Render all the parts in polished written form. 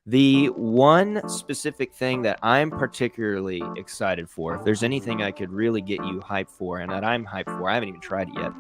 The one specific thing that I'm particularly excited for, if there's anything I could really get you hyped for and that I'm hyped for, I haven't even tried it yet,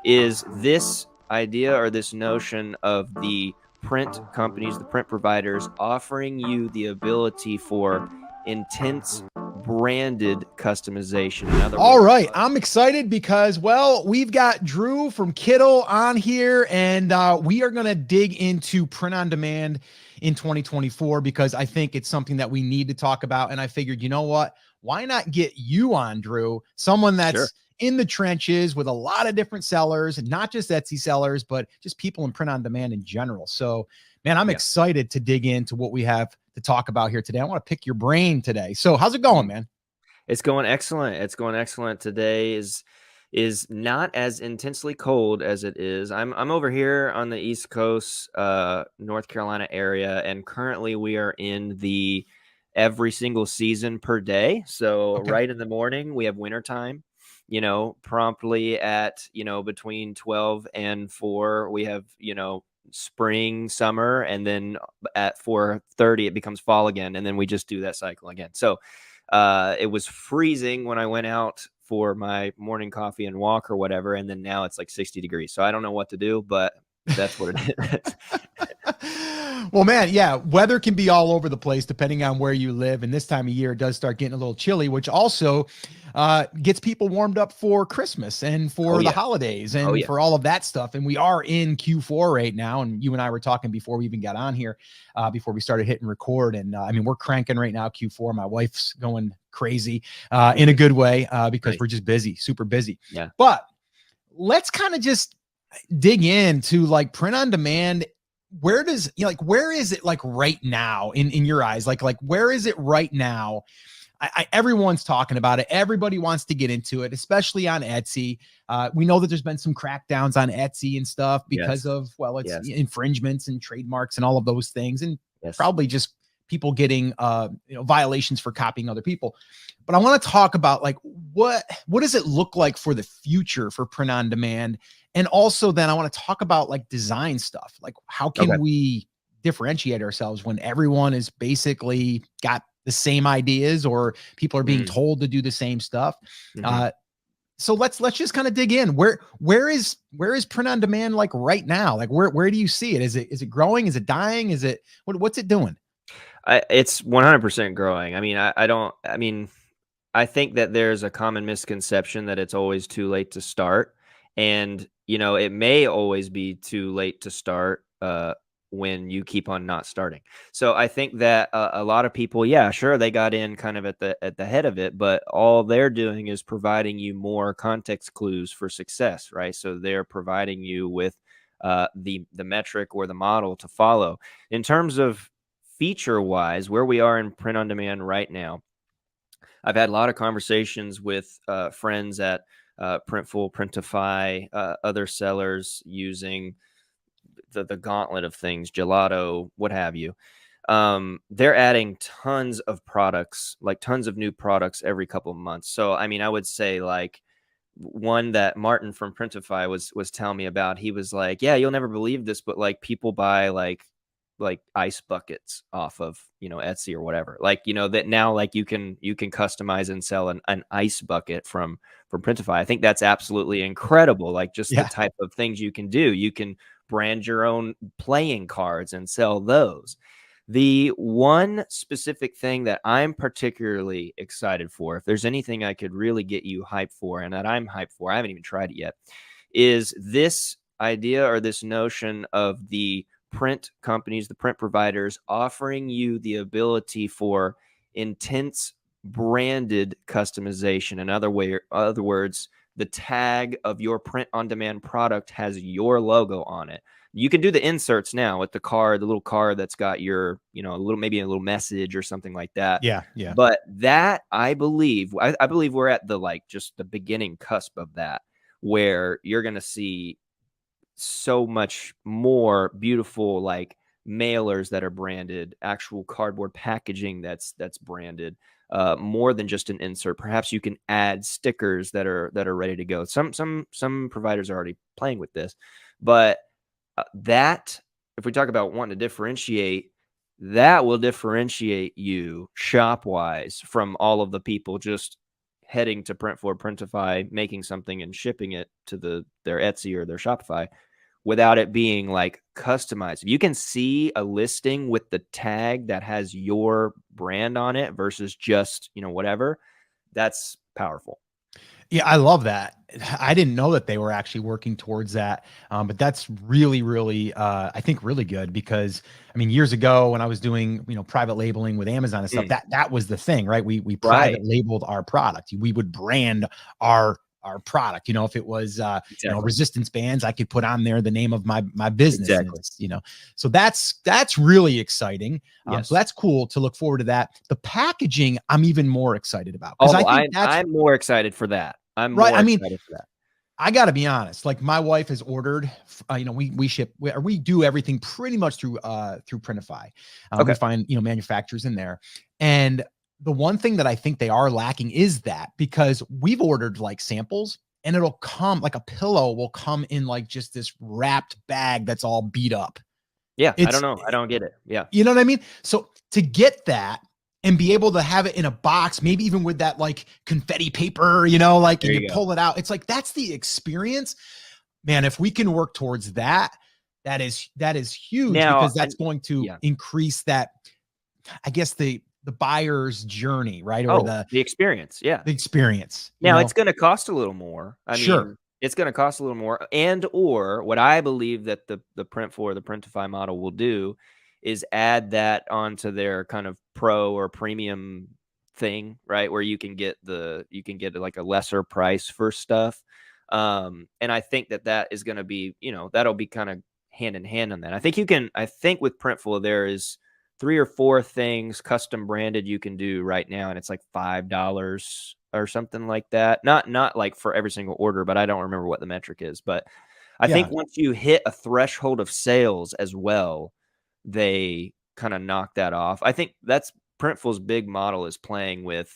is this idea or this notion of the print companies, the print providers offering you the ability for intense branded customization. In other All words, right. I'm excited because, well, we've got Drew from Kittle on here, and we are going to dig into print on demand in 2024 because I think it's something that we need to talk about. And I figured, you know what? Why not get you on, Drew? Someone sure. that's in the trenches with a lot of different sellers, and not just Etsy sellers, but just people in print on demand in general. So, man, I'm Yeah. excited to dig into what we have to talk about here today. I want to pick your brain today. So, how's it going, man? It's going excellent. It's going excellent. Today is not as intensely cold as it is. I'm over here on the East Coast, North Carolina area, and currently we are in the every single season per day. So Okay. right in the morning we have wintertime. Promptly at between 12 and 4 we have spring, summer, and then at 4:30 it becomes fall again, and then we just do that cycle again. So it was freezing when I went out for my morning coffee and walk or whatever, and then now it's like 60 degrees. So I don't know what to do, but that's what it is. Well, man, yeah, weather can be all over the place depending on where you live. And this time of year, it does start getting a little chilly, which also gets people warmed up for Christmas and Oh for the yeah. holidays Oh and yeah. for all of that stuff. And we are in Q4 right now. And you and I were talking before we even got on here, before we started hitting record. And I mean, we're cranking right now, Q4. My wife's going crazy in a good way because Nice. we're just busy, super busy. Yeah. But let's kind of just dig into like print on demand. Where does where is it like right now in your eyes? Like where is it right now? Everyone's talking about it. Everybody wants to get into it, especially on Etsy. We know that there's been some crackdowns on Etsy and stuff because Yes. of, well, it's Yes. infringements and trademarks and all of those things, and Yes. probably just people getting violations for copying other people. But I want to talk about like what does it look like for the future for print on demand, and also then I want to talk about like design stuff. Like how Okay. can we differentiate ourselves when everyone is basically got the same ideas, or people are being told to do the same stuff. Mm-hmm. So let's just kind of dig in. Where is print on demand like right now? Like where do you see it? Is it growing? Is it dying? Is it what's it doing? It's 100% growing. I think that there's a common misconception that it's always too late to start. And, it may always be too late to start when you keep on not starting. So I think that a lot of people, yeah, sure, they got in kind of at the head of it, but all they're doing is providing you more context clues for success, right? So they're providing you with the metric or the model to follow. In terms of feature wise, where we are in print on demand right now, I've had a lot of conversations with friends at Printful, Printify, other sellers using the gauntlet of things, Gelato, what have you. They're adding tons of products, like tons of new products every couple of months. So, I would say like one that Martin from Printify was telling me about. He was like, yeah, you'll never believe this, but like people buy like ice buckets off of Etsy or whatever, like that now, like you can customize and sell an ice bucket from Printify. I think that's absolutely incredible, like just the Yeah. type of things you can do. You can brand your own playing cards and sell those. The one specific thing that I'm particularly excited for, if there's anything I could really get you hyped for and that I'm hyped for, I haven't even tried it yet, is this idea or this notion of the print companies, the print providers offering you the ability for intense branded customization. In other words, the tag of your print on demand product has your logo on it. You can do the inserts now with the card, the little card that's got your, maybe a little message or something like that. Yeah. Yeah. But that, I believe we're at the just the beginning cusp of that, where you're going to see so much more beautiful like mailers that are branded, actual cardboard packaging that's branded, more than just an insert. Perhaps you can add stickers that are ready to go. Some providers are already playing with this, but that, if we talk about wanting to differentiate, that will differentiate you shop wise from all of the people just heading to Printful, Printify, making something and shipping it to their Etsy or their Shopify without it being like customized. If you can see a listing with the tag that has your brand on it versus just, whatever, that's powerful. Yeah, I love that. I didn't know that they were actually working towards that. But that's really, really, I think really good because I mean, years ago when I was doing, private labeling with Amazon and stuff, that was the thing, right? We private labeled our product. We would brand our product. If it was, Exactly. resistance bands, I could put on there the name of my business. Exactly. And it's, so that's really exciting. Yes. So that's cool to look forward to that. The packaging, I'm even more excited about because I think I'm more excited for that. I'm right. more I mean, excited for that. I got to be honest. Like my wife has ordered, we ship, we do everything pretty much through Printify. We find, manufacturers in there. And the one thing that I think they are lacking is that because we've ordered like samples and it'll come like a pillow will come in like just this wrapped bag that's all beat up. Yeah. I don't know. I don't get it. Yeah. You know what I mean? So to get that, and be able to have it in a box, maybe even with that like confetti paper, like, and you pull it out. It's like, that's the experience, man. If we can work towards that, that is huge because that's going to increase that, I guess the buyer's journey, right? Or the experience. Yeah. The experience. Now it's going to cost a little more. I mean, it's going to cost a little more. And, or what I believe that the Printful or the Printify model will do is add that onto their kind of pro or premium thing, right? Where you can get like a lesser price for stuff. And I think that is going to be, that'll be kind of hand in hand on that. I think with Printful, there is 3 or 4 things custom branded you can do right now. And it's like $5 or something like that. Not like for every single order, but I don't remember what the metric is. But I think once you hit a threshold of sales as well, they kind of knock that off. I think that's Printful's big model is playing with,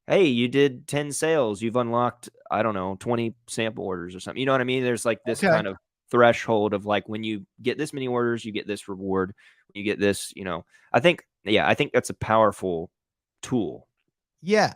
hey, you did 10 sales, you've unlocked, I don't know, 20 sample orders or something. You know what I mean? There's like this kind of threshold of like, when you get this many orders, you get this reward. When you get this, I think that's a powerful tool. Yeah.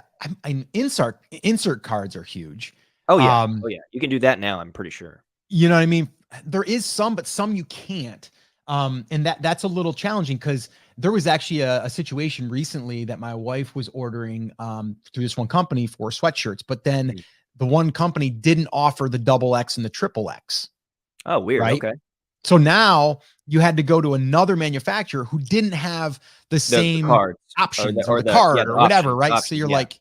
Insert cards are huge. Oh yeah. You can do that now, I'm pretty sure. You know what I mean? There is some, but some you can't. And that's a little challenging because there was actually a situation recently that my wife was ordering through this one company for sweatshirts, but then the one company didn't offer the XXX and the XXX. Oh, weird. Right? Okay. So now you had to go to another manufacturer who didn't have the same options or the card or whatever, right? So you're like,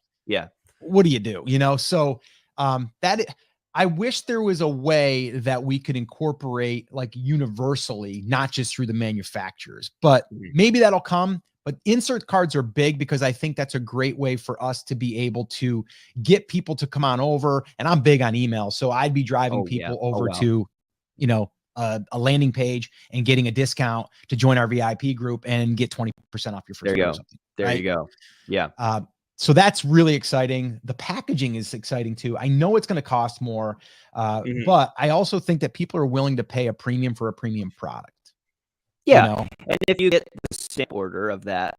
what do you do? So I wish there was a way that we could incorporate like universally, not just through the manufacturers, but maybe that'll come. But insert cards are big because I think that's a great way for us to be able to get people to come on over. And I'm big on email. So I'd be driving people over to, a landing page and getting a discount to join our VIP group and get 20% off your first order or something. There you go. Yeah. So that's really exciting. The packaging is exciting too. I know it's going to cost more, but I also think that people are willing to pay a premium for a premium product. Yeah. And if you get the stamp order of that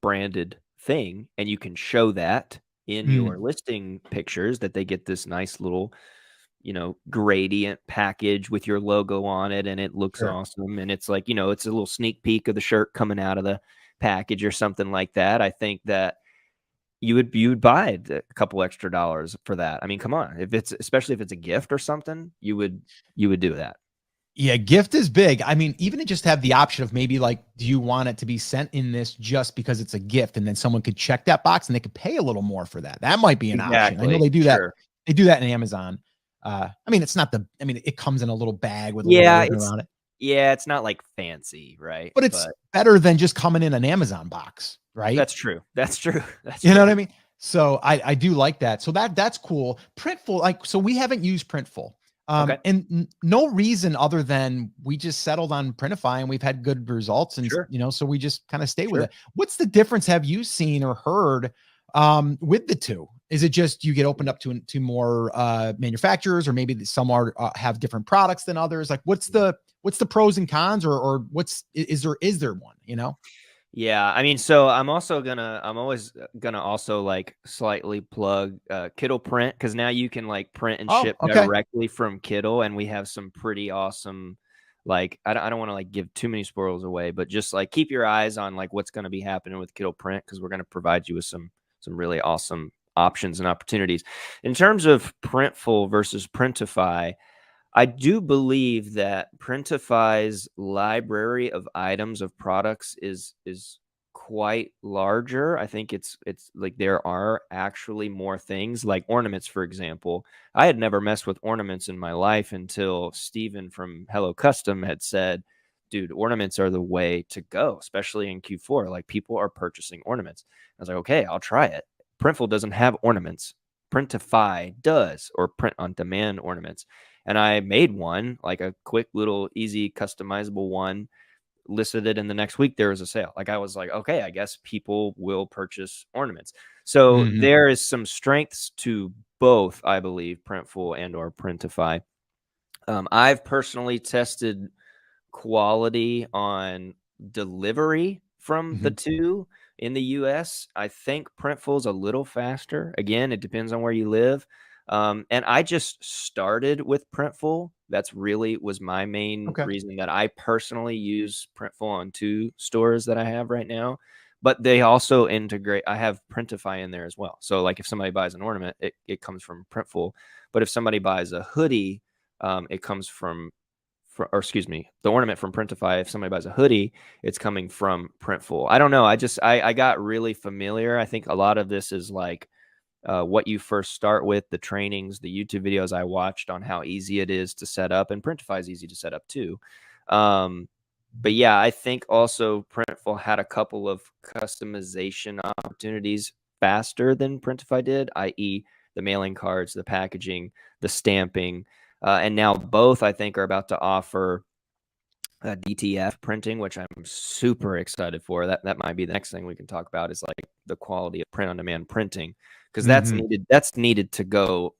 branded thing, and you can show that in your listing pictures, that they get this nice little, gradient package with your logo on it, and it looks awesome. And it's like, it's a little sneak peek of the shirt coming out of the package or something like that. I think that you would buy a couple extra dollars for that. I mean, come on, especially if it's a gift or something, you would do that. Yeah, gift is big. I mean, even to just have the option of maybe like, do you want it to be sent in this just because it's a gift? And then someone could check that box and they could pay a little more for that. That might be an option. I know they do that. They do that in Amazon. I mean, it comes in a little bag with a little ribbon around it. Yeah, it's not like fancy, right? But it's better than just coming in an Amazon box, right? That's true. You know what I mean? So I do like that. So that's cool. Printful, so we haven't used Printful. And no reason other than we just settled on Printify and we've had good results. And, so we just kind of stay with it. What's the difference have you seen or heard with the two? Is it just you get opened up to more manufacturers, or maybe some have different products than others? Like what's the what's the pros and cons, or is there one, Yeah, I mean, so I'm always gonna also like slightly plug Kittle Print, because now you can like print and Oh, ship okay. directly from Kittle, and we have some pretty awesome, like I don't want to like give too many spoils away, but just like keep your eyes on like what's going to be happening with Kittle Print, because we're going to provide you with some really awesome options and opportunities. In terms of Printful versus Printify, I do believe that Printify's library of items of products is quite larger. I think it's like there are actually more things like ornaments, for example. I had never messed with ornaments in my life until Steven from Hello Custom had said, dude, ornaments are the way to go, especially in Q4. Like people are purchasing ornaments. I was like, okay, I'll try it. Printful doesn't have ornaments. Printify does, or print on demand ornaments. And I made one, like a quick little easy customizable one, listed it, and the next week there was a sale. Like I was like, okay, I guess people will purchase ornaments. So Mhm. there is some strengths to both, I believe, Printful and or Printify. I've personally tested quality on delivery from the Mhm. two in the US. I think Printful's a little faster. Again, it depends on where you live. And I just started with Printful. That's really was my main Okay. reason that I personally use Printful on two stores that I have right now. But they also integrate, I have Printify in there as well. So like if somebody buys an ornament, it comes from Printful. But if somebody buys a hoodie, it comes from or excuse me, the ornament from Printify. If somebody buys a hoodie, it's coming from Printful. I don't know. I got really familiar. I think a lot of this is like what you first start with, the trainings, the YouTube videos I watched on how easy it is to set up, and Printify is easy to set up too. But yeah, I think also Printful had a couple of customization opportunities faster than Printify did, i.e., the mailing cards, the packaging, the stamping. And now both, I think, are about to offer DTF printing, which I'm super excited for. That might be the next thing we can talk about, is like the quality of print on demand printing, because that's Mhm. needed. That's needed to go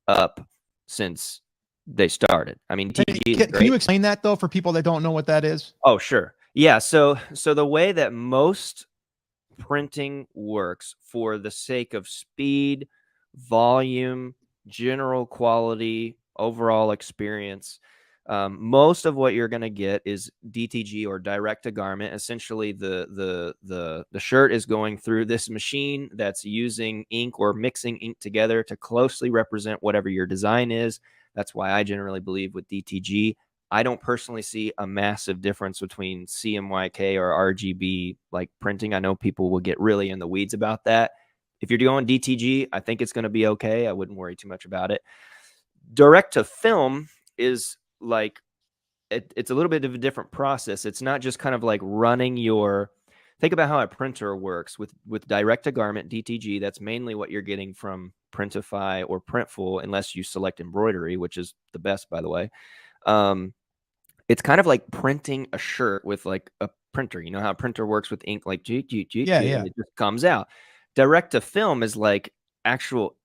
up since they started. I mean, Hey, DTG is can you great. explain that though for people that don't know what that is? Oh, sure. Yeah. So the way that most printing works for the sake of speed, volume, general quality, overall experience. Most of what you're going to get is DTG, or direct to garment. Essentially, the shirt is going through this machine that's using ink or mixing ink together to closely represent whatever your design is. That's why I generally believe with DTG, I don't personally see a massive difference between CMYK or RGB like printing. I know people will get really in the weeds about that. If you're doing DTG, I think it's going to be okay. I wouldn't worry too much about it. Direct to film is like it's a little bit of a different process. It's not just kind of like running your, think about how a printer works with direct to garment DTG. That's mainly what you're getting from Printify or Printful, unless you select embroidery, which is the best, by the way. Um, it's kind of like printing a shirt with like a printer. You know how a printer works with ink, like Yeah, and yeah. it just comes out. Direct to film is like actual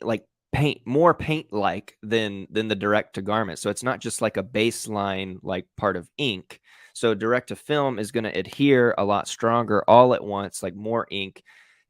like paint, more paint like than the direct to garment. So it's not just like a baseline like part of ink. So direct to film is going to adhere a lot stronger all at once, like more ink.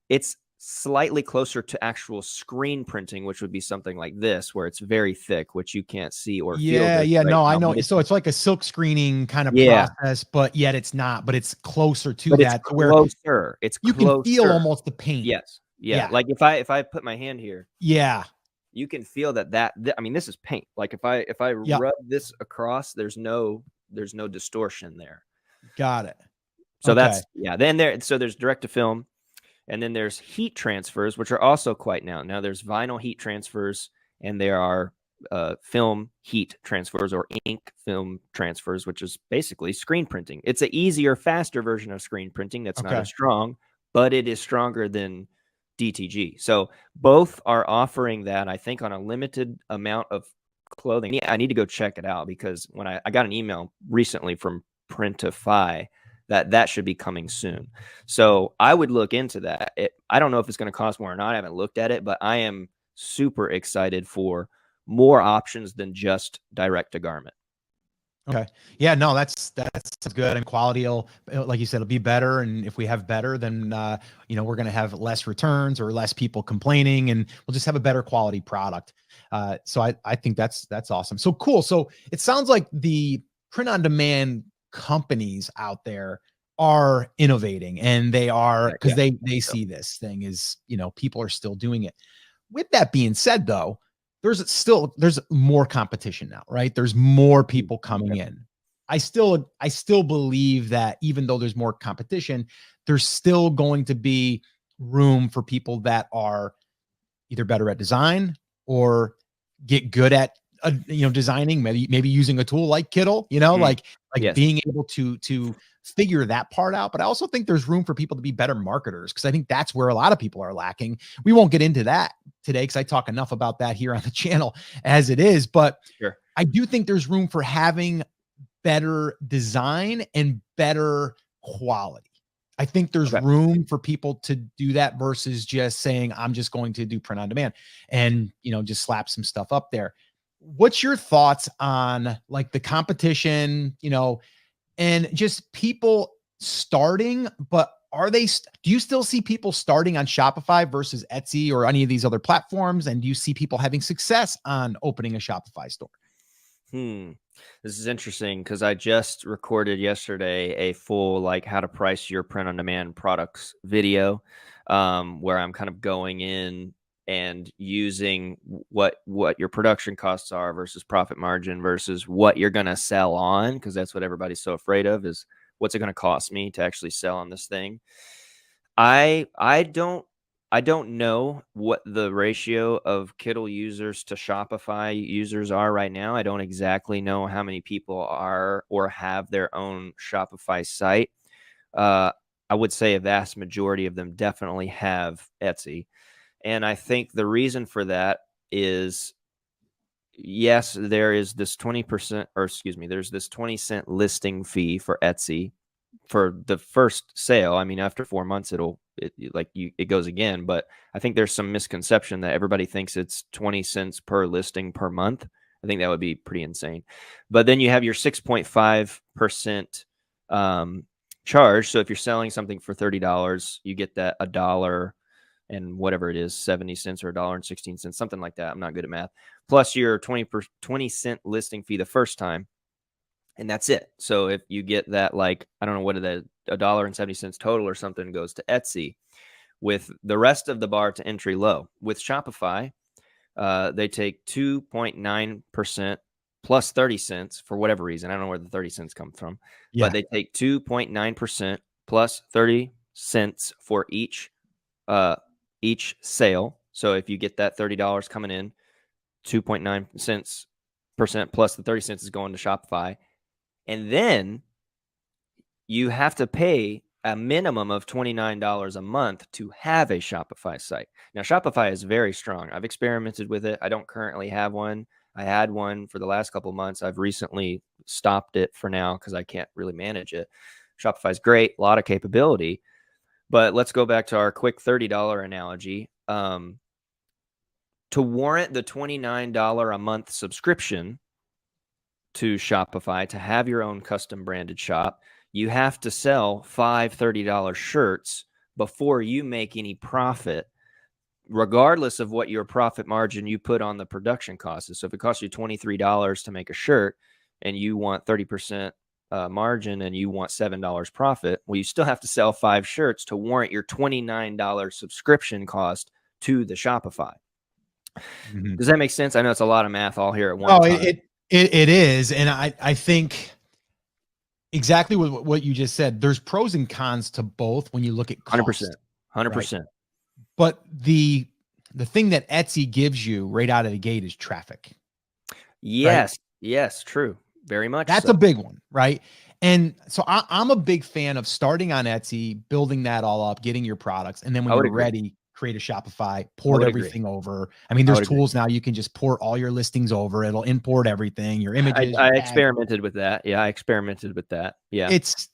It's slightly closer to actual screen printing, which would be something like this, where it's very thick, which you can't see or feel Yeah, this yeah. right No, I now. know. So it's like a silk screening kind of Yeah, process, but yet it's not, but it's closer to but it's that to where closer. It's you can feel closer. almost the paint. Yes. Yeah. Yeah. Like if I put my hand here, Yeah. you can feel I mean, this is paint. Like if I Yeah. rub this across, there's no distortion there. Got it. So Okay. that's, yeah. So there's direct to film, and then there's heat transfers, which are also quite now. Now there's vinyl heat transfers, and there are film heat transfers, or ink film transfers, which is basically screen printing. It's an easier, faster version of screen printing that's not Okay. as strong, but it is stronger than DTG. So both are offering that, I think, on a limited amount of clothing. Yeah, I need to go check it out, because when I got an email recently from Printify that should be coming soon. So I would look into that. I don't know if it's going to cost more or not. I haven't looked at it, but I am super excited for more options than just direct to garment. Okay. Yeah, no, that's good. And quality will, like you said, it'll be better. And if we have better, then we're going to have less returns or less people complaining, and we'll just have a better quality product. So I think that's awesome. So cool. So it sounds like the print on demand companies out there are innovating, and they are, because Yeah. they So, see this thing is, people are still doing it. With that being said, though, there's more competition now, right? There's more people coming yeah. in. I still believe that even though there's more competition, there's still going to be room for people that are either better at design or get good at designing, maybe using a tool like Kittle, Mm, like yes. being able to figure that part out. But I also think there's room for people to be better marketers, because I think that's where a lot of people are lacking. We won't get into that today because I talk enough about that here on the channel as it is, but Sure. I do think there's room for having better design and better quality. I think there's Okay. room for people to do that versus just saying, I'm just going to do print on demand and, just slap some stuff up there. What's your thoughts on like the competition, and just people starting, but do you still see people starting on Shopify versus Etsy or any of these other platforms? And do you see people having success on opening a Shopify store? Hmm. This is interesting because I just recorded yesterday a full like how to price your print on demand products video, where I'm kind of going in and using what your production costs are versus profit margin versus what you're going to sell on, because that's what everybody's so afraid of, is what's it going to cost me to actually sell on this thing. I don't know what the ratio of Kittle users to Shopify users are right now. I don't exactly know how many people are or have their own Shopify site. Uh, I would say a vast majority of them definitely have Etsy. And I think the reason for that is, yes, there is this 20%, or excuse me, there's this 20-cent listing fee for Etsy for the first sale. I mean, after 4 months, it goes again. But I think there's some misconception that everybody thinks it's 20 cents per listing per month. I think that would be pretty insane. But then you have your 6.5% charge. So if you're selling something for $30, you get that a dollar and whatever it is, 70 cents or $1.16, something like that. I'm not good at math. Plus your 20-cent listing fee the first time, and that's it. So if you get that, like, I don't know what $1.70 total or something goes to Etsy, with the rest of the bar to entry low. With Shopify, they take 2.9% plus 30 cents for whatever reason. I don't know where the 30 cents come from, but Yeah. they take 2.9% plus 30 cents for each sale. So if you get that $30 coming in, 2.9 cents percent plus the 30 cents is going to Shopify. And then you have to pay a minimum of $29 a month to have a Shopify site. Now, Shopify is very strong. I've experimented with it. I don't currently have one. I had one for the last couple of months. I've recently stopped it for now because I can't really manage it. Shopify is great, a lot of capability. But let's go back to our quick $30 analogy. To warrant the $29 a month subscription to Shopify to have your own custom branded shop, you have to sell five $30 shirts before you make any profit, regardless of what your profit margin you put on the production costs is. So if it costs you $23 to make a shirt and you want 30% margin and you want $7 profit, well, you still have to sell 5 shirts to warrant your $29 subscription cost to the Shopify. Mhm. Does that make sense? I know it's a lot of math all here at one Oh, time. it is. And I think exactly what you just said. There's pros and cons to both when you look at cost, 100%. right? 100%. But the thing that Etsy gives you right out of the gate is traffic, right? Yes. Yes, true. Very much That's so. a big one, right? And so I'm a big fan of starting on Etsy, building that all up, getting your products, and then when I would you're agree. ready, create a Shopify, I port would agree. everything over. I mean, I there's would agree. tools now you can just port all your listings over. It'll import everything, your I images, your I tags. experimented with that. Yeah, I experimented with that. Yeah. It's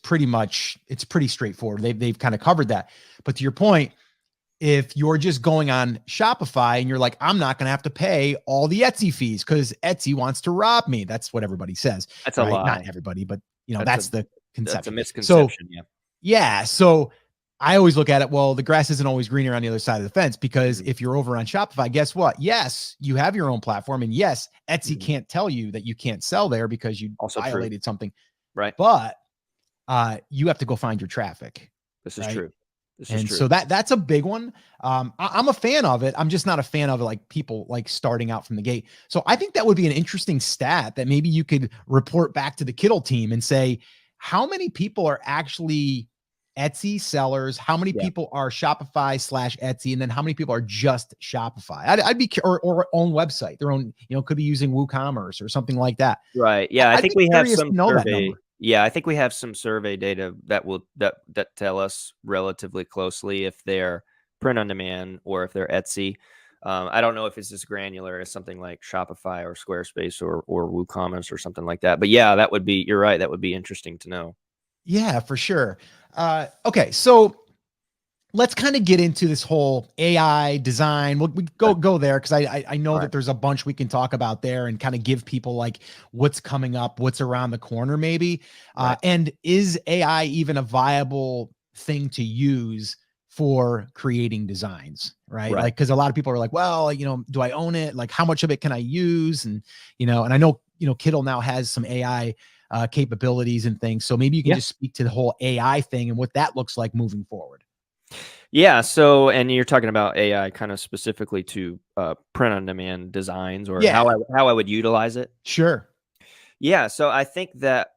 pretty much it's pretty straightforward. They've kind of covered that. But to your point, if you're just going on Shopify and you're like, I'm not going to have to pay all the Etsy fees because Etsy wants to rob me. That's what everybody says, That's a right? Not lie. everybody, but That's a that's the that's a conception. So misconception. Yeah. yeah, so I always look at it, well, the grass isn't always greener on the other side of the fence, because Mhm. if you're over on Shopify, guess what? Yes, you have your own platform, and yes, Etsy Mhm. can't tell you that you can't sell there because you Also true. violated something, Right. but you have to go find your traffic, This is right? true. This is And true. so that's a big one. I'm a fan of it. I'm just not a fan of it, like people like starting out from the gate. So I think that would be an interesting stat that maybe you could report back to the Kittle team and say, how many people are actually Etsy sellers? How many Yeah. people are Shopify slash Etsy? And then how many people are just Shopify? I'd be, or own website, their own, could be using WooCommerce or something like that. Right. Yeah, I I'd think be we have curious some to know that survey. number. Yeah, I think we have some survey data that will that tell us relatively closely if they're print on demand or if they're Etsy. I don't know if it's as granular as something like Shopify or Squarespace or WooCommerce or something like that. But yeah, that would be. You're right. That would be interesting to know. Yeah, for sure. Okay, so let's kind of get into this whole AI design. We Okay. go there because I know All that right. there's a bunch we can talk about there and kind of give people like what's coming up, what's around the corner, maybe. Right. And is AI even a viable thing to use for creating designs, right? Right. Like, because a lot of people are like, well, do I own it? Like, how much of it can I use? And and I know Kittle now has some AI capabilities and things. So maybe you can Yeah. just speak to the whole AI thing and what that looks like moving forward. Yeah. So, and you're talking about AI kind of specifically to print on demand designs or Yeah, how I would utilize it. sure. Yeah. So I think that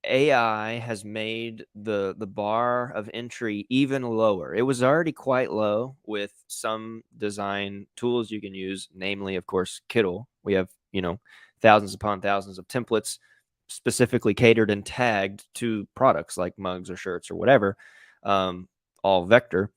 AI has made the bar of entry even lower. It was already quite low with some design tools you can use, namely, of course, Kittle. We have, thousands upon thousands of templates specifically catered and tagged to products like mugs or shirts or whatever, um, all vector.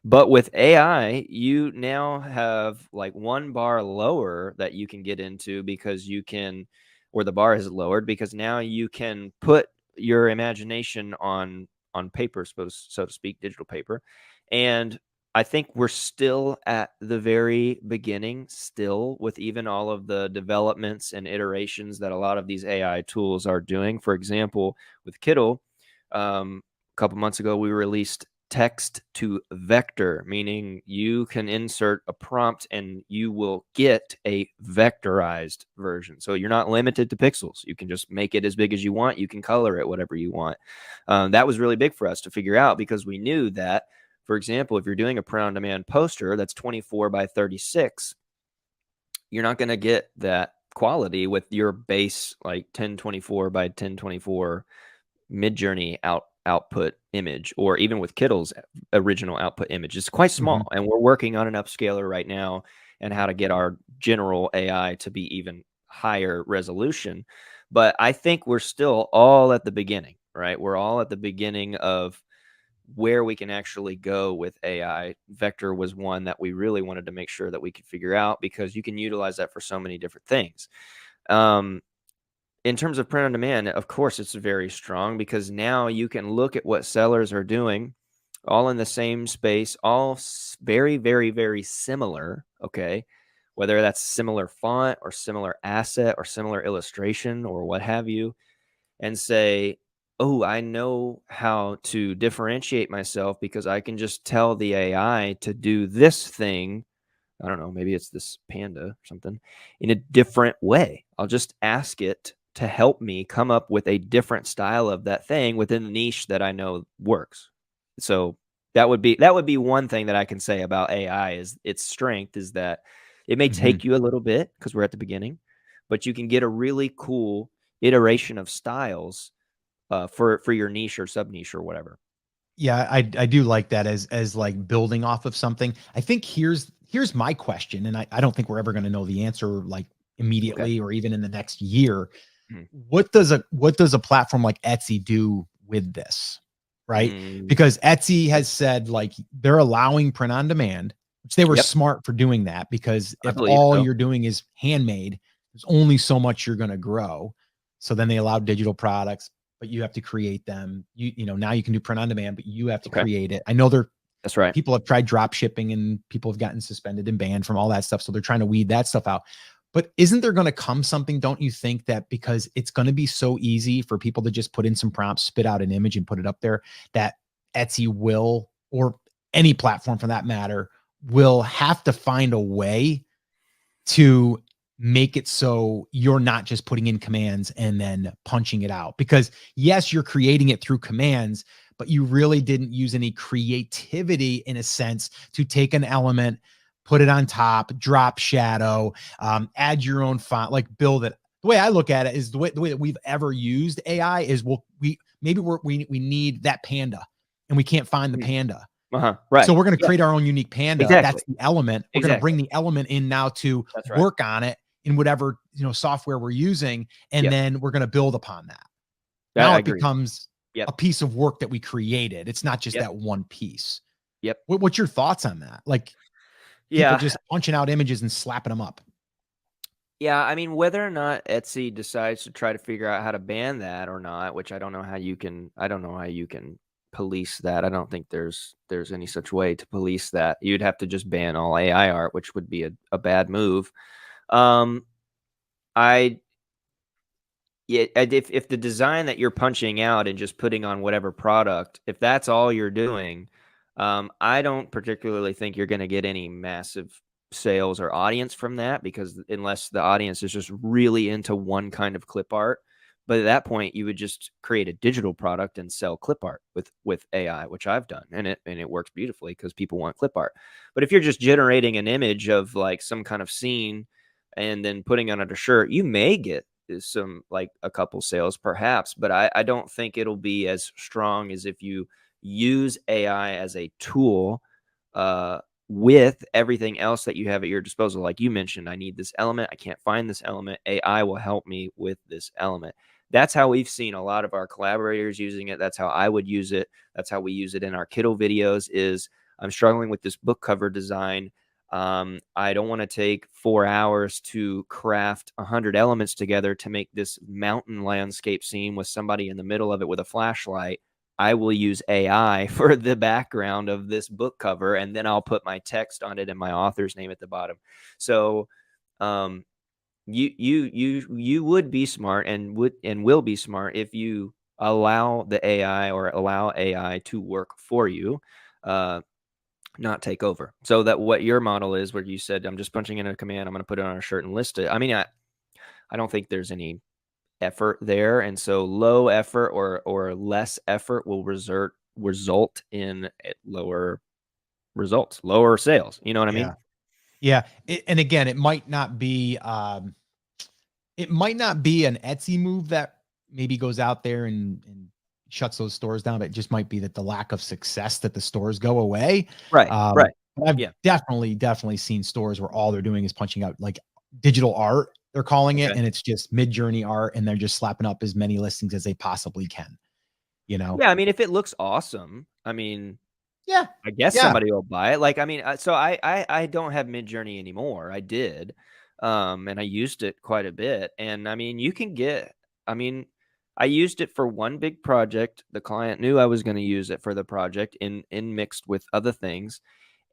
But with AI, you now have like one bar lower that you can get into because you can, or the bar is lowered because now you can put your imagination on paper, so to speak, digital paper. And I think we're still at the very beginning, still with even all of the developments and iterations that a lot of these AI tools are doing. For example, with Kittle, a couple months ago, we released text to vector, meaning you can insert a prompt and you will get a vectorized version. So you're not limited to pixels. You can just make it as big as you want. You can color it whatever you want. That was really big for us to figure out because we knew that, for example, if you're doing a print on demand poster that's 24 by 36, you're not going to get that quality with your base like 1024 by 1024 Midjourney output image, or even with Kittle's original output image. It's quite Mhm. small, and we're working on an upscaler right now and how to get our general AI to be even higher resolution. But I think we're still all at the beginning, right? We're all at the beginning of where we can actually go with AI. Vector was one that we really wanted to make sure that we could figure out because you can utilize that for so many different things. Um, in terms of print on demand, of course, it's very strong because now you can look at what sellers are doing all in the same space, all very, very, very similar. Okay. Whether that's similar font or similar asset or similar illustration or what have you, and say, oh, I know how to differentiate myself because I can just tell the AI to do this thing. I don't know, maybe it's this panda or something in a different way. I'll just ask it to help me come up with a different style of that thing within the niche that I know works. So that would be one thing that I can say about AI is its strength is that it may Mhm. take you a little bit because we're at the beginning, but you can get a really cool iteration of styles for your niche or sub niche or whatever. Yeah, I do like that as like building off of something. I think here's my question, and I don't think we're ever gonna know the answer like Okay. immediately or even in the next year. Mhm. What does a platform like Etsy do with this? Right? Mm, Because Etsy has said like they're allowing print on demand, which they were yep, smart for doing that because I if believe all so. you're doing is handmade, there's only so much you're gonna grow. So then they allow digital products, but you have to create them. Now you can do print on demand, but you have to Okay. create it. I know they're That's right. People have tried drop shipping and people have gotten suspended and banned from all that stuff. So they're trying to weed that stuff out. But isn't there going to come something, don't you think, that because it's going to be so easy for people to just put in some prompts, spit out an image and put it up there, that Etsy will, or any platform for that matter, will have to find a way to make it so you're not just putting in commands and then punching it out? Because yes, you're creating it through commands, but you really didn't use any creativity in a sense to take an element, put it on top, drop shadow, add your own font, like build it. The way I look at it is the way that we've ever used AI is we need that panda and we can't find the panda. Right. So we're going to Yeah. create our own unique panda. Exactly. That's the element. We're going to bring the element in now to work on it in whatever, software we're using. And then we're going to build upon that. Now it becomes a piece of work that we created. It's not just that one piece. Yep. What's your thoughts on that? Like, people just punching out images and slapping them up. Yeah, I mean, whether or not Etsy decides to try to figure out how to ban that or not, which I don't know how you can police that. I don't think there's any such way to police that. You'd have to just ban all AI art, which would be a bad move. If the design that you're punching out and just putting on whatever product, if that's all you're doing, I don't particularly think you're going to get any massive sales or audience from that, because unless the audience is just really into one kind of clip art. But at that point, you would just create a digital product and sell clip art with AI, which I've done, and it works beautifully because people want clip art. But if you're just generating an image of like some kind of scene and then putting on a shirt, you may get some, like, a couple sales perhaps, but I don't think it'll be as strong as if you use AI as a tool with everything else that you have at your disposal. Like you mentioned, I need this element, I can't find this element, AI will help me with this element. That's how we've seen a lot of our collaborators using it. That's how I would use it. That's how we use it in our Kittle videos. Is I'm struggling with this book cover design. I don't want to take 4 hours to craft 100 elements together to make this mountain landscape scene with somebody in the middle of it with a flashlight. I will use AI for the background of this book cover, and then I'll put my text on it and my author's name at the bottom. So, you would be smart and will be smart if you allow the AI, or allow AI to work for you, not take over. So that what your model is, where you said, I'm just punching in a command, I'm going to put it on a shirt and list it. I mean, I don't think there's any effort there, and so low effort or less effort will result in lower results, lower sales. You know what I mean? Yeah. And again, it might not be an Etsy move that maybe goes out there and shuts those stores down, but it just might be that the lack of success that the stores go away. Right. Right. I've definitely seen stores where all they're doing is punching out like digital art, they're calling it, and it's just Mid-Journey art, and they're just slapping up as many listings as they possibly can. Yeah, I mean, if it looks awesome, I mean, I guess Yeah. somebody will buy it. Like, I mean, so I don't have Mid-Journey anymore. I did, and I used it quite a bit. And I mean, I used it for one big project. The client knew I was going to use it for the project in mixed with other things.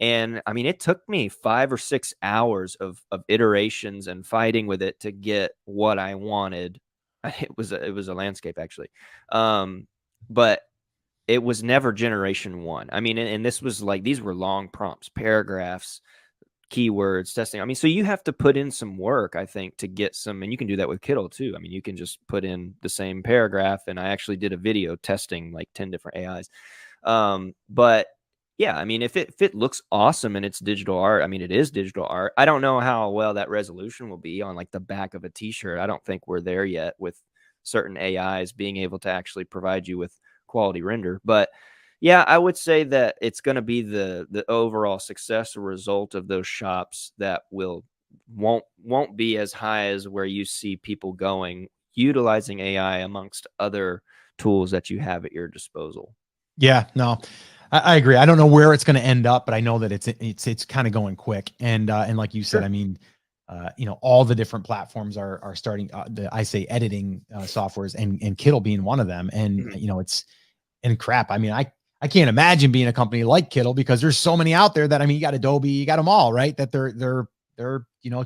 And I mean, it took me 5 or 6 hours of iterations and fighting with it to get what I wanted. It was a landscape, actually. But it was never generation one. I mean, and this was like, these were long prompts, paragraphs, keywords, testing. I mean, so you have to put in some work, I think, to get some, and you can do that with Kittle too. I mean, you can just put in the same paragraph, and I actually did a video testing like 10 different AIs. But yeah, I mean, if it looks awesome and it's digital art, I mean, it is digital art. I don't know how well that resolution will be on like the back of a t-shirt. I don't think we're there yet with certain AIs being able to actually provide you with quality render. But yeah, I would say that it's going to be the overall success or result of those shops that won't be as high as where you see people going utilizing AI amongst other tools that you have at your disposal. Yeah, no, I agree. I don't know where it's going to end up, but I know that it's kind of going quick. And like you said, I mean, all the different platforms are starting I say editing softwares, and Kittle being one of them. And, it's, and crap. I mean, I can't imagine being a company like Kittle because there's so many out there that, I mean, you got Adobe, you got them all, right? That they're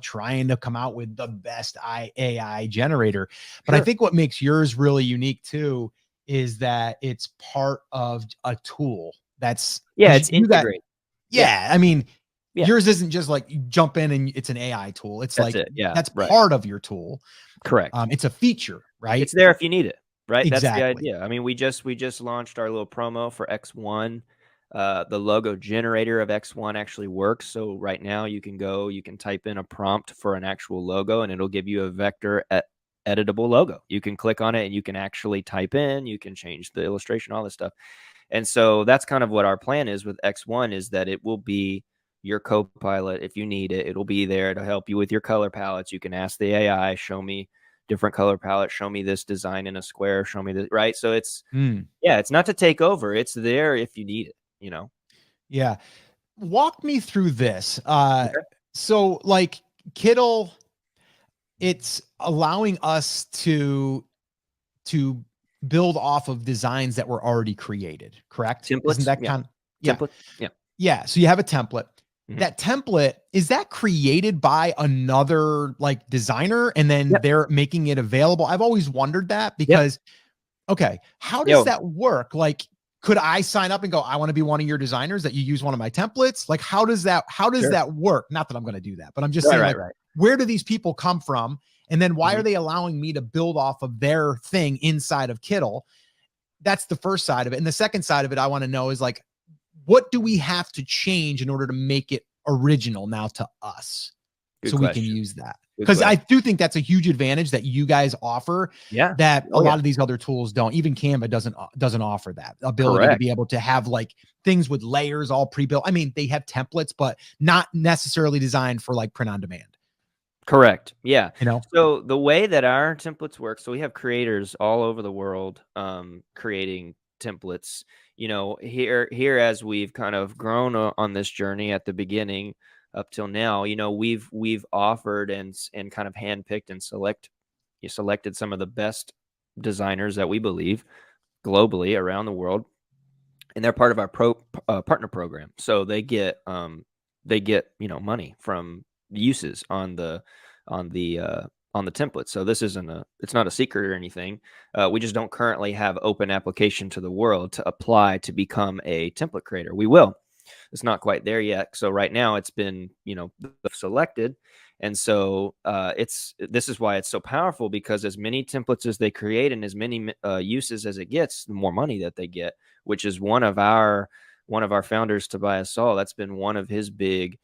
trying to come out with the best AI generator. But I Sure. think what makes yours really unique too is that it's part of a tool. That's Yeah, because it's you got, integrated. Yeah. yeah, I mean, Yeah. yours isn't just like you jump in and it's an AI tool. It's That's like it. Yeah. that's Right. part of your tool. Correct. It's a feature, right? It's there if you need it, right? That's the Exactly. idea. I mean, we just launched our little promo for X1. The logo generator of X1 actually works. So right now you can type in a prompt for an actual logo and it'll give you a vector editable logo. You can click on it and you can actually type in, you can change the illustration, all this stuff. And so that's kind of what our plan is with X1, is that it will be your co-pilot. If you need it, it'll be there to help you with your color palettes. You can ask the AI, show me different color palettes, show me this design in a square, show me this, right? So it's, Mm, yeah, it's not to take over. It's there if you need it. yeah. Walk me through this. Okay. So like Kittle, it's allowing us to build off of designs that were already created, correct? Isn't Templates. that Yeah. kind of, yeah. Templates. Yeah. Yeah. So you have a template. Mhm. That template, is that created by another like designer and then Yep. they're making it available? I've always wondered that Yep. because, okay, how does Yo, that work? Like, could I sign up and go, I want to be one of your designers that you use one of my templates? Like, how does sure. that work? Not that I'm going to do that, but I'm just Right, saying, right, like, right. where do these people come from? And then why Mhm. are they allowing me to build off of their thing inside of Kittle? That's the first side of it. And the second side of it, I want to know is like, what do we have to change in order to make it original now to us Good so we can question. use that? Good Because I question. do think that's a huge advantage that you guys offer Yeah. that a Oh, yeah. lot of these other tools don't. Even Canva doesn't offer that ability to Correct. be able to have like things with layers all pre-built. I mean, they have templates, but not necessarily designed for like print on demand. Correct. Yeah. You know? So the way that our templates work, so we have creators all over the world creating templates. Here as we've kind of grown on this journey at the beginning up till now, we've offered and kind of handpicked and selected some of the best designers that we believe globally around the world, and they're part of our partner program. So they get money from uses on the template. So this it's not a secret or anything. We just don't currently have open application to the world to apply to become a template creator. We will. It's not quite there yet. So right now it's been selected, and so this is why it's so powerful, because as many templates as they create and as many uses as it gets, the more money that they get. Which is one of our founders, Tobias Saul. That's been one of his big.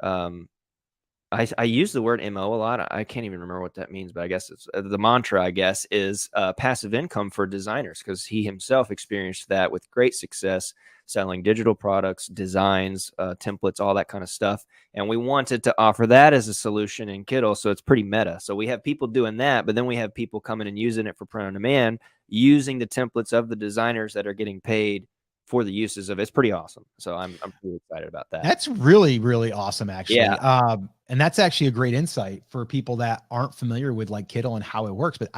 I use the word MO a lot. I can't even remember what that means, but I guess it's the mantra, I guess, is passive income for designers, because he himself experienced that with great success selling digital products, designs, templates, all that kind of stuff. And we wanted to offer that as a solution in Kittle. So it's pretty meta. So we have people doing that, but then we have people coming and using it for print on demand, using the templates of the designers that are getting paid for the uses of it. It's pretty awesome. So I'm pretty excited about that. That's really, really awesome, Yeah. actually. And that's actually a great insight for people that aren't familiar with like Kittle and how it works. But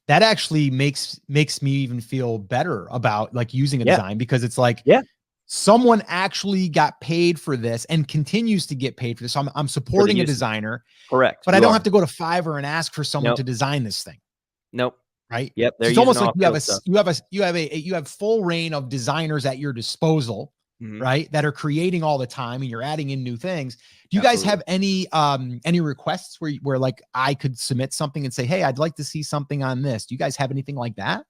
that actually makes me even feel better about like using a Yeah. design, because it's like Yeah. someone actually got paid for this and continues to get paid for this. So I'm For the supporting a uses. designer, Correct. but I You don't are. have to go to Fiverr and ask for someone Nope. to design this thing. Nope. Right. Yep. So They're it's using almost like all field stuff. you have full reign of designers at your disposal, Mhm. right? That are creating all the time and you're adding in new things. Do you guys Absolutely. have any requests where like I could submit something and say, hey, I'd like to see something on this? Do you guys have anything like that?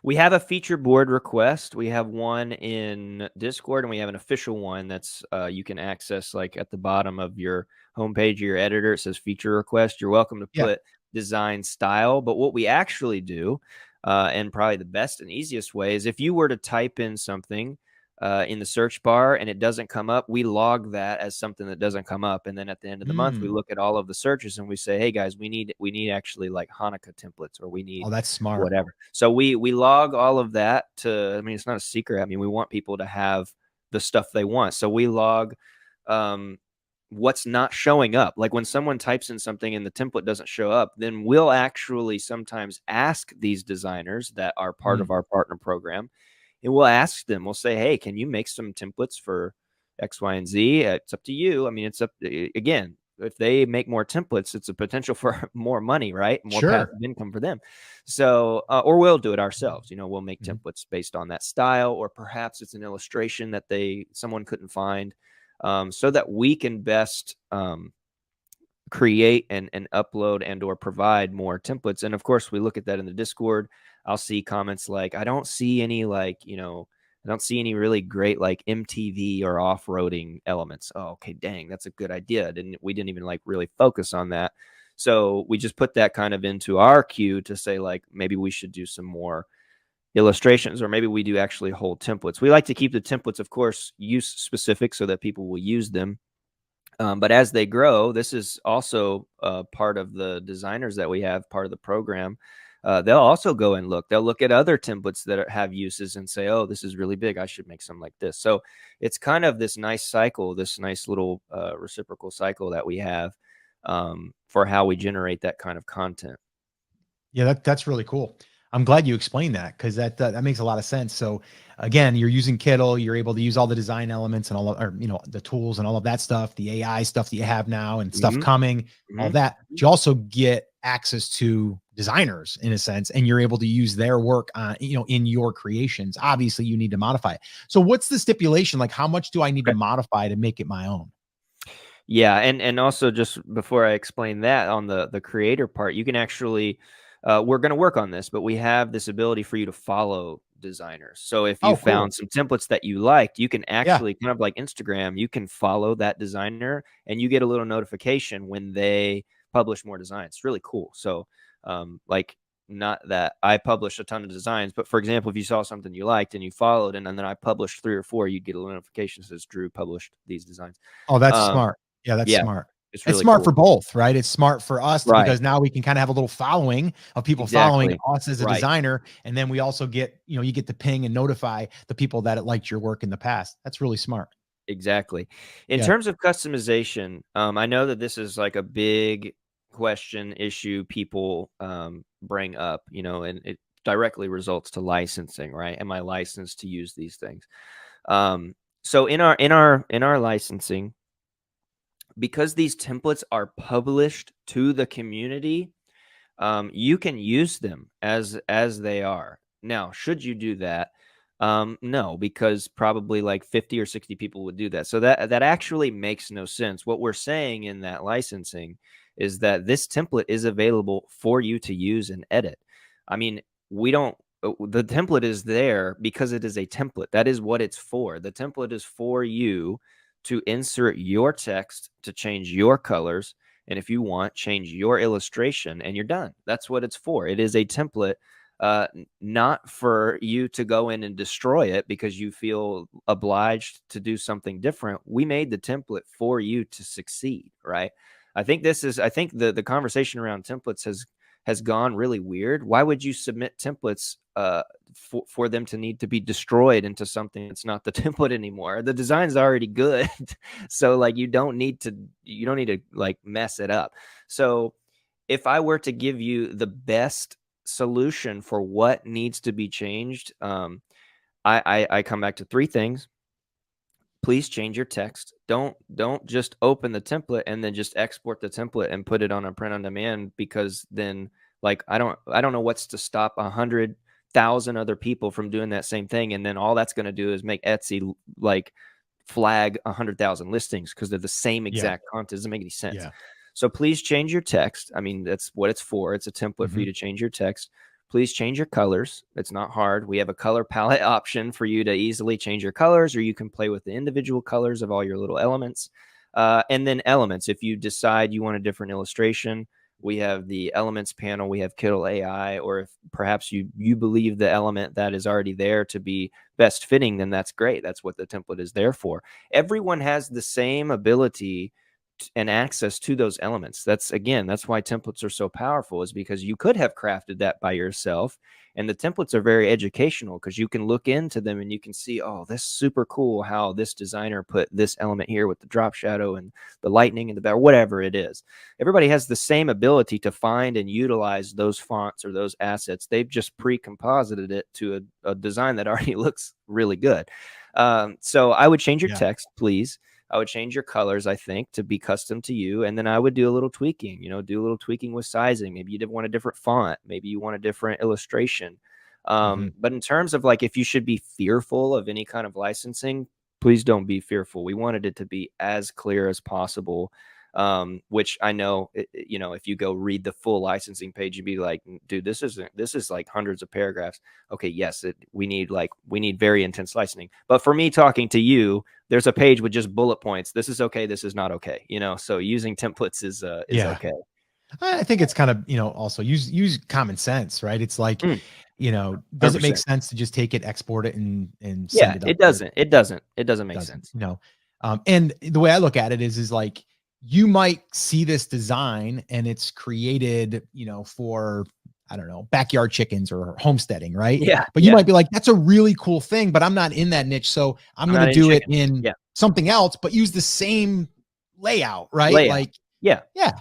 We have a feature board request. We have one in Discord, and we have an official one that's you can access like at the bottom of your homepage of your editor. It says feature request. You're welcome to Yeah. put design style. But what we actually do, and probably the best and easiest way, is if you were to type in something in the search bar and it doesn't come up, we log that as something that doesn't come up. And then at the end of the month, we Mm. look at all of the searches and we say, hey guys, we need actually like Hanukkah templates, or we Oh, need that's smart. whatever. So we log all of that to, I mean, it's not a secret. I mean, we want people to have the stuff they want. So we log um, what's not showing up. Like when someone types in something and the template doesn't show up, then we'll actually sometimes ask these designers that are part of Mm. our partner program and we'll ask them, we'll say, hey, can you make some templates for X, Y, and Z? It's up to you. I mean, it's up again, if they make more templates, it's a potential for more money, right? More Sure. passive income for them. So, or we'll do it ourselves. We'll make Mhm. templates based on that style, or perhaps it's an illustration that someone couldn't find, so that we can best create and upload and or provide more templates. And of course, we look at that in the Discord. I'll see comments like, I don't see any I don't see any really great like MTV or off-roading elements. Oh, okay, dang, that's a good idea. We didn't even like really focus on that. So we just put that kind of into our queue to say like, maybe we should do some more illustrations, or maybe we do actually whole templates. We like to keep the templates, of course, use specific so that people will use them. But as they grow, this is also part of the designers that we have, part of the program. They'll also go and look. They'll look at other templates that have uses and say, "Oh, this is really big. I should make some like this." So it's kind of this nice cycle, this nice little reciprocal cycle that we have for how we generate that kind of content. Yeah, that's really cool. I'm glad you explained that, because that makes a lot of sense. So again, you're using Kittle, you're able to use all the design elements and all of, or the tools and all of that stuff, the AI stuff that you have now and stuff Hmm. coming, all Hmm. that. But you also get access to designers in a sense, and you're able to use their work on, in your creations. Obviously, you need to modify it. So what's the stipulation? Like, how much do I need to Okay. modify to make it my own? Yeah, and also just before I explain that on the creator part, you can actually we're going to work on this, but we have this ability for you to follow designers. So if you Oh, cool. found some templates that you liked, you can Yeah. actually kind of like Instagram, you can follow that designer and you get a little notification when they publish more designs. It's really cool. So like, not that I publish a ton of designs, but for example, if you saw something you liked and you followed, and then I published 3 or 4, you'd get a little notification that says Drew published these designs. Oh, that's Um, smart. Yeah, that's yeah, smart. it's It's really smart for cool. both, right? It's smart for us Right. because now we can kind of have a little following of people following Exactly. us as a Right. designer. And then we also get, you get to ping and notify the people that liked your work in the past. That's really smart. Exactly. In Yeah. terms of customization, I know that this is like a big question issue people bring up, and it directly results to licensing, right? Am I licensed to use these things? So in our licensing, because these templates are published to the community, you can use them as they are. Now, should you do that? No, because probably like 50 or 60 people would do that. So that actually makes no sense. What we're saying in that licensing is that this template is available for you to use and edit. I mean, we don't the template is there because it is a template. That is what it's for. The template is for you to insert your text, to change your colors, and if you want, change your illustration and you're done. That's what it's for. It is a template, not for you to go in and destroy it because you feel obliged to do something different. We made the template for you to succeed, right? I think the conversation around templates has gone really weird. Why would you submit templates for them to need to be destroyed into something that's not the template anymore? The design's already good. So like you don't need to like mess it up. So if I were to give you the best solution for what needs to be changed, I come back to 3 things. Please change your text. Don't just open the template and then just export the template and put it on a print on demand, because then like I don't know what's to stop 100,000 other people from doing that same thing, and then all that's going to do is make Etsy like flag 100,000 listings because they're the same Yeah. exact content. It doesn't make any sense. Yeah. So please change your text. I mean, that's what it's for. It's a template for Hmm. you to change your text. Please change your colors. It's not hard. We have a color palette option for you to easily change your colors, or you can play with the individual colors of all your little elements. And then elements. If you decide you want a different illustration, we have the elements panel. We have Kittle AI. Or if perhaps you believe the element that is already there to be best fitting, then that's great. That's what the template is there for. Everyone has the same ability and access to those elements. That's why templates are so powerful, is because you could have crafted that by yourself. And the templates are very educational because you can look into them and you can see, oh, this is super cool how this designer put this element here with the drop shadow and the lightning and the or whatever it is. Everybody has the same ability to find and utilize those fonts or those assets. They've just pre-composited it to a design that already looks really good. So I would change your Yeah. text, please. I would change your colors, I think, to be custom to you. And then I would do a little tweaking, do a little tweaking with sizing. Maybe you did want a different font. Maybe you want a different illustration. Mhm. But in terms of like, if you should be fearful of any kind of licensing, please don't be fearful. We wanted it to be as clear as possible. Which I know, if you go read the full licensing page, you'd be like, dude, this is like hundreds of paragraphs. Okay. Yes. We need very intense licensing, but for me talking to you, there's a page with just bullet points. This is okay. This is not okay. So using templates is Yeah. okay. I think it's kind of, also use common sense, right? It's like, Mm, does it make 100%. sense to just take it, export it, and Yeah, send it up it there? doesn't. It doesn't make Doesn't, sense. and the way I look at it is like, you might see this design and it's created, for, I don't know, backyard chickens or homesteading, right? Yeah. But you Yeah. might be like, that's a really cool thing, but I'm not in that niche. So I'm I'm going to not in do it chickens. in Yeah. something else, but use the same layout, right? Layout. Like, Yeah. yeah.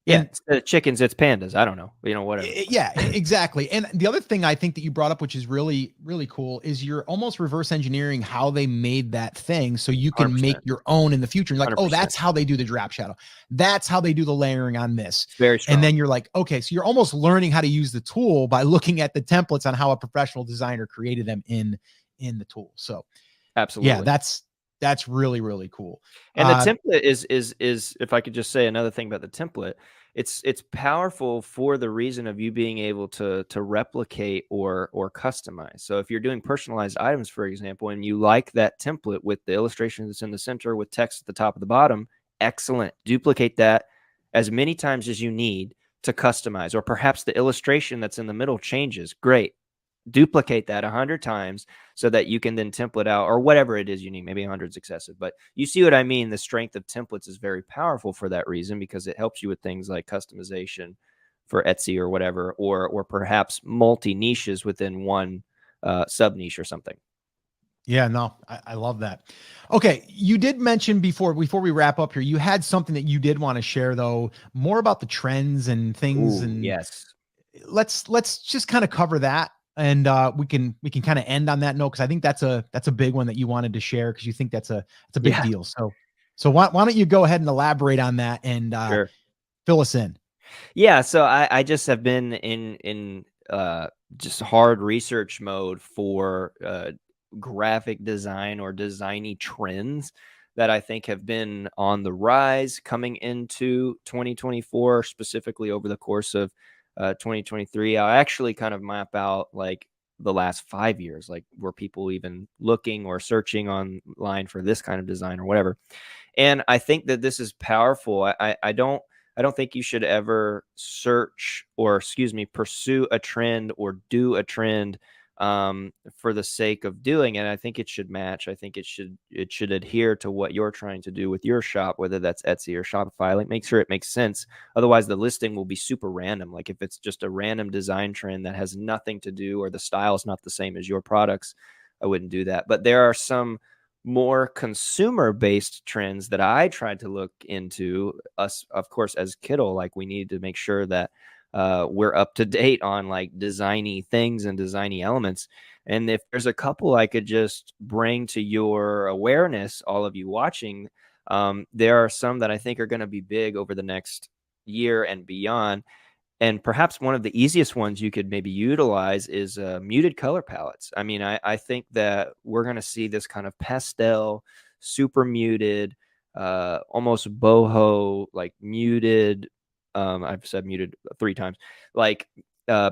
Yeah. And Instead of chickens, it's pandas. I don't know. Whatever. yeah, exactly. And the other thing I think that you brought up, which is really, really cool, is you're almost reverse engineering how they made that thing so you can make 100%. your own in the future. And you're like, oh, 100%. that's how they do the drop shadow. That's how they do the layering on this. It's very And strong. then you're like, okay, so you're almost learning how to use the tool by looking at the templates on how a professional designer created them in the tool. So yeah, Absolutely. that's really, really cool. And the template is if I could just say another thing about the template, it's powerful for the reason of you being able to replicate or customize. So if you're doing personalized items, for example, and you like that template with the illustration that's in the center with text at the top of the bottom, excellent. Duplicate that as many times as you need to customize, or perhaps the illustration that's in the middle changes. Great. Duplicate that 100 times so that you can then template out, or whatever it is you need. Maybe 100 is excessive, but you see what I mean. The strength of templates is very powerful for that reason, because it helps you with things like customization for Etsy or whatever, or perhaps multi niches within one sub niche or something. Yeah, no, I love that. Okay, you did mention before we wrap up here, you had something that you did want to share though, more about the trends and things, Ooh, and yes. let's just kind of cover that, and we can kind of end on that note, because I think that's a big one that you wanted to share, because you think that's a big Yeah, deal. So why don't you go ahead and elaborate on that and sure. fill us in? Yeah, so I just have been in just hard research mode for graphic design or designy trends that I think have been on the rise coming into 2024, specifically over the course of 2023. I actually kind of map out like the last 5 years, like were people even looking or searching online for this kind of design or whatever. And I think that this is powerful. I don't think you should ever search, or excuse me, pursue a trend or do a trend for the sake of doing it. I think it should match. I think it should adhere to what you're trying to do with your shop, whether that's Etsy or Shopify. Like, make sure it makes sense. Otherwise, the listing will be super random. Like if it's just a random design trend that has nothing to do, or the style is not the same as your products, I wouldn't do that. But there are some more consumer-based trends that I tried to look into. Us, of course, as Kittle, like we need to make sure that we're up to date on like designy things and designy elements. And if there's a couple I could just bring to your awareness, all of you watching, there are some that I think are going to be big over the next year and beyond. And perhaps one of the easiest ones you could maybe utilize is muted color palettes. I mean, I think that we're going to see this kind of pastel, super muted, almost boho, like muted. I've said muted 3 times, like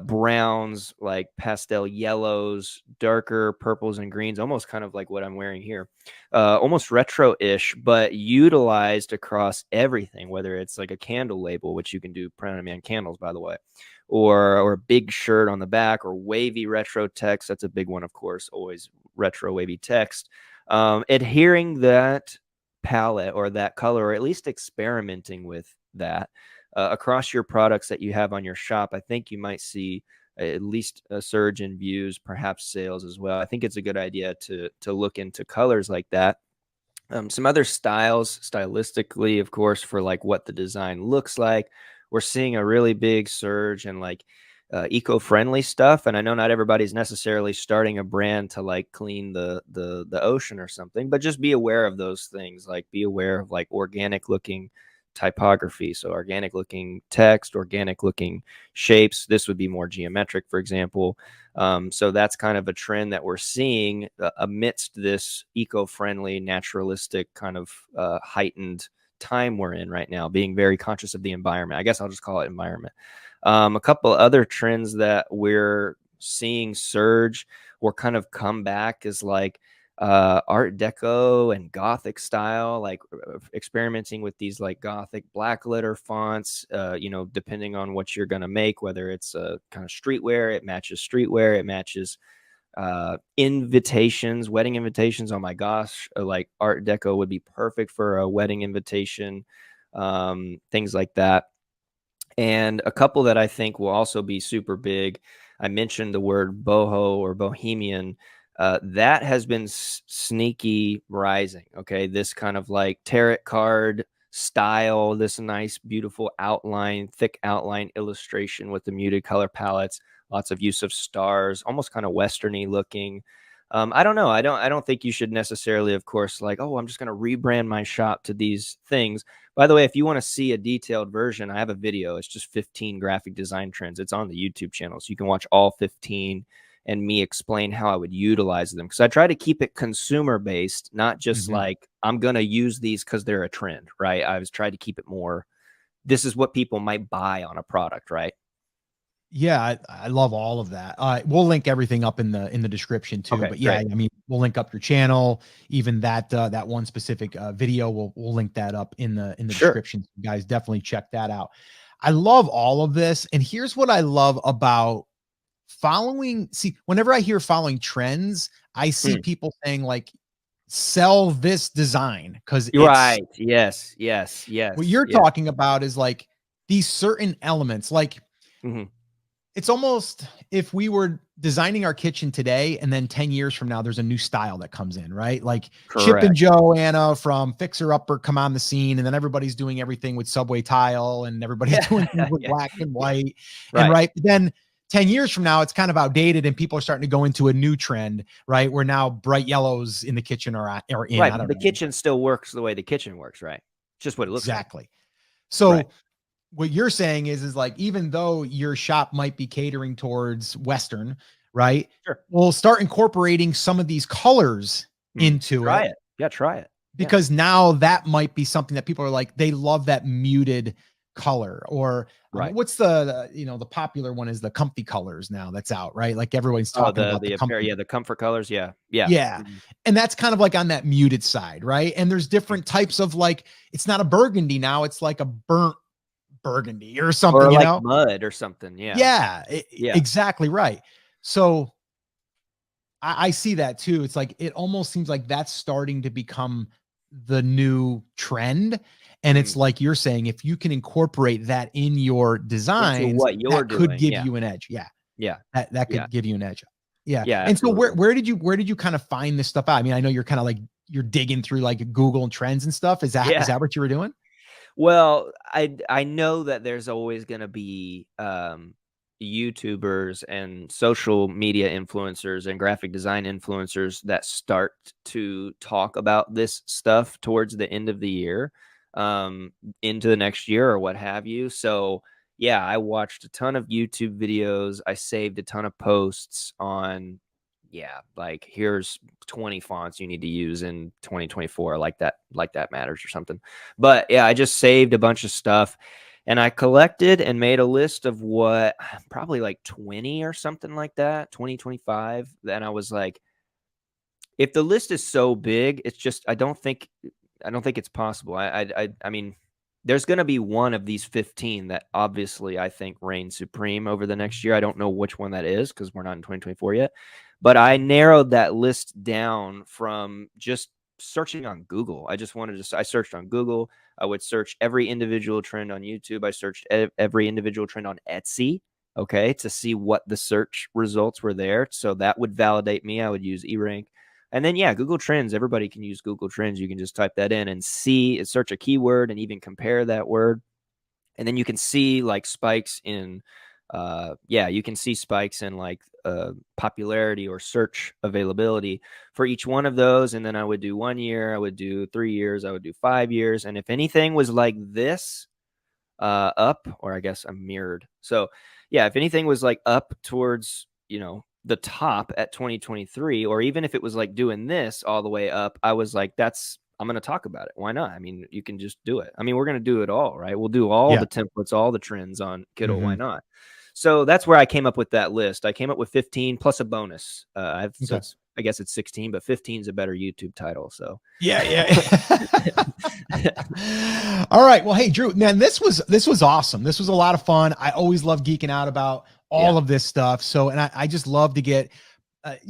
browns, like pastel yellows, darker purples and greens, almost kind of like what I'm wearing here, almost retro-ish, but utilized across everything, whether it's like a candle label, which you can do print on demand candles, by the way, or a big shirt on the back, or wavy retro text. That's a big one, of course, always retro wavy text. Adhering that palette or that color, or at least experimenting with that across your products that you have on your shop, I think you might see at least a surge in views, perhaps sales as well. I think it's a good idea to look into colors like that. Some other styles, stylistically, of course, for like what the design looks like. We're seeing a really big surge in like eco-friendly stuff, and I know not everybody's necessarily starting a brand to like clean the ocean or something, but just be aware of those things. Like be aware of like organic looking typography, so organic looking text, organic looking shapes. This would be more geometric, for example. So that's kind of a trend that we're seeing amidst this eco-friendly, naturalistic kind of heightened time we're in right now, being very conscious of the environment. I guess I'll just call it environment. A couple other trends that we're seeing surge or kind of come back is like Art Deco and Gothic style, like experimenting with these like Gothic black letter fonts, depending on what you're going to make, whether it's a kind of streetwear, it matches streetwear, it matches invitations, wedding invitations. Oh my gosh, like Art Deco would be perfect for a wedding invitation, things like that. And a couple that I think will also be super big. I mentioned the word boho or bohemian. That has been sneaky rising. Okay. This kind of like tarot card style, this nice, beautiful outline, thick outline illustration with the muted color palettes, lots of use of stars, almost kind of westerny looking. I don't know. I don't think you should necessarily, of course, like, oh, I'm just going to rebrand my shop to these things. By the way, if you want to see a detailed version, I have a video. It's just 15 graphic design trends. It's on the YouTube channel. So you can watch all 15 and me explain how I would utilize them. Because I try to keep it consumer based, not just like I'm going to use these because they're a trend, right? I was trying to keep it more, this is what people might buy on a product, right? Yeah, I love all of that. We'll link everything up in the description too. Okay, But yeah, great. I mean, we'll link up your channel, even that one specific video. We'll link that up in the Sure. description. You guys definitely check that out. I love all of this, and here's what I love about following. See, whenever I hear following trends, I see people saying like, "Sell this design," because You're it's right. Yes, yes, what yes, you're yes. talking about is like these certain elements, like Hmm. it's almost if we were designing our kitchen today and then 10 years from now there's a new style that comes in, right? Like Chip and Correct. Joanna from Fixer Upper come on the scene, and then everybody's doing everything with subway tile and everybody's Yeah, doing things with yeah, black and yeah. white. And Right. but then 10 years from now it's kind of outdated and people are starting to go into a new trend, right? Where now bright yellows in the kitchen are in. Right, I but don't the know. kitchen still works the way the kitchen works, right? It's just what it looks like. Exactly. Right. So what you're saying is like, even though your shop might be catering towards Western, right? Sure. We'll start incorporating some of these colors into Try it, it. Yeah, try it. Yeah. because now that might be something that people are like, they love that muted color. Or Right. what's the popular one is the comfy colors now that's out, right? Like everyone's Oh, talking about the comfy. yeah, the comfort colors. Yeah. Yeah. Yeah. Mhm. And that's kind of like on that muted side, right? And there's different types of like, it's not a burgundy now, it's like a burnt burgundy or something, Or you like know? mud or something. Yeah. Yeah, Yeah. exactly right. So I see that too. It's like it almost seems like that's starting to become the new trend. And it's Mhm. like you're saying, if you can incorporate that in your Into designs, what you're that could doing. give Yeah. you an edge. Yeah. Yeah. That Yeah. could give you an edge. Yeah. Yeah, And so absolutely. where did you kind of find this stuff out? I mean, I know you're kind of like you're digging through like Google and trends and stuff. Is Yeah. that what you were doing? Well, I know that there's always gonna be, YouTubers and social media influencers and graphic design influencers that start to talk about this stuff towards the end of the year, into the next year or what have you. So, yeah, I watched a ton of YouTube videos. I saved a ton of posts on, yeah, like here's 20 fonts you need to use in 2024, like that matters or something. But yeah, I just saved a bunch of stuff and I collected and made a list of what probably like 20 or something like that, 2025. Then I was like, if the list is so big, it's just I don't think it's possible. I mean, there's going to be one of these 15 that obviously I think reigns supreme over the next year. I don't know which one that is because we're not in 2024 yet. But I narrowed that list down from just searching on Google. I just wanted to, I searched on Google. I would search every individual trend on YouTube. I searched every individual trend on Etsy, okay, to see what the search results were there. So that would validate me. I would use eRank. And then, yeah, Google Trends, everybody can use Google Trends. You can just type that in and see, search a keyword and even compare that word. And then you can see like spikes in, you can see spikes in like popularity or search availability for each one of those. And then I would do 1 year, I would do 3 years, I would do 5 years. And if anything was like this, up, or I guess I'm mirrored. So yeah, if anything was like up towards, the top at 2023, or even if it was like doing this all the way up, I was like, I'm going to talk about it. Why not? I mean, you can just do it. I mean, we're going to do it all, right? We'll do all Yeah. the templates, all the trends on Kittle. Mm-hmm. Why not? So that's where I came up with that list. I came up with 15 plus a bonus. So Okay. I guess it's 16, but 15 is a better YouTube title. So Yeah. All right. Well, hey, Drew, man, this was awesome. This was a lot of fun. I always love geeking out about all of this stuff. So, and I just love to get,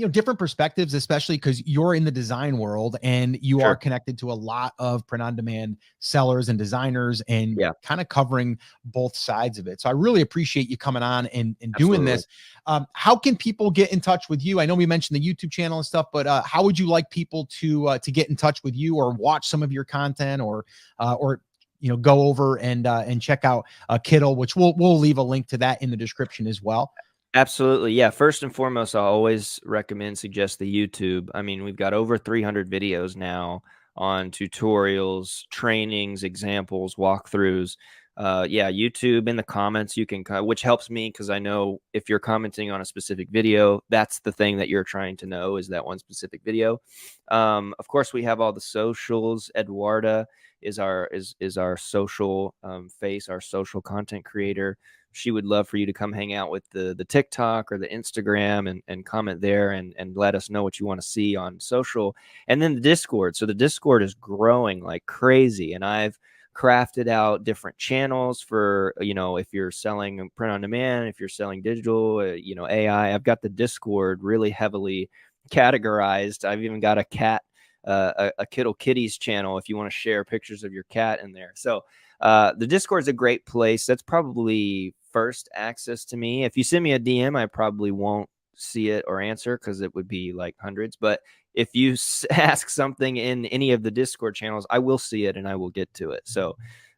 different perspectives, especially because you're in the design world and you are Sure. connected to a lot of print on demand sellers and designers and Yeah. kind of covering both sides of it. So I really appreciate you coming on and doing Absolutely. this. How can people get in touch with you? I know we mentioned the YouTube channel and stuff, but how would you like people to get in touch with you or watch some of your content or go over and check out Kittle, which we'll leave a link to that in the description as well. Absolutely. Yeah. First and foremost, I always suggest the YouTube. I mean, we've got over 300 videos now on tutorials, trainings, examples, walkthroughs. YouTube in the comments, you can, which helps me because I know if you're commenting on a specific video, that's the thing that you're trying to know is that one specific video. Of course, we have all the socials. Eduarda is our social face, our social content creator. She would love for you to come hang out with the TikTok or the Instagram and comment there and let us know what you want to see on social. And then the Discord. So the Discord is growing like crazy. And I've crafted out different channels for, if you're selling print on demand, if you're selling digital, AI. I've got the Discord really heavily categorized. I've even got a cat, a Kittle Kitties channel if you want to share pictures of your cat in there. So the Discord is a great place. That's probably first access to me. If you send me a DM, I probably won't see it or answer because it would be like hundreds. But if you ask something in any of the Discord channels, I will see it and I will get to it. So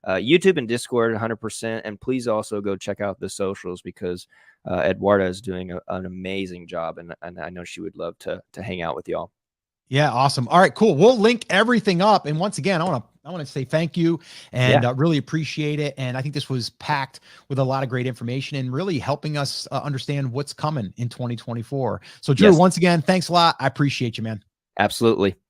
YouTube and Discord 100%. And please also go check out the socials because Eduarda is doing an amazing job. And I know she would love to hang out with y'all. Yeah. Awesome. All right, cool. We'll link everything up. And once again, I want to say thank you and really appreciate it. And I think this was packed with a lot of great information and really helping us understand what's coming in 2024. So Drew, Yes. once again, thanks a lot. I appreciate you, man. Absolutely.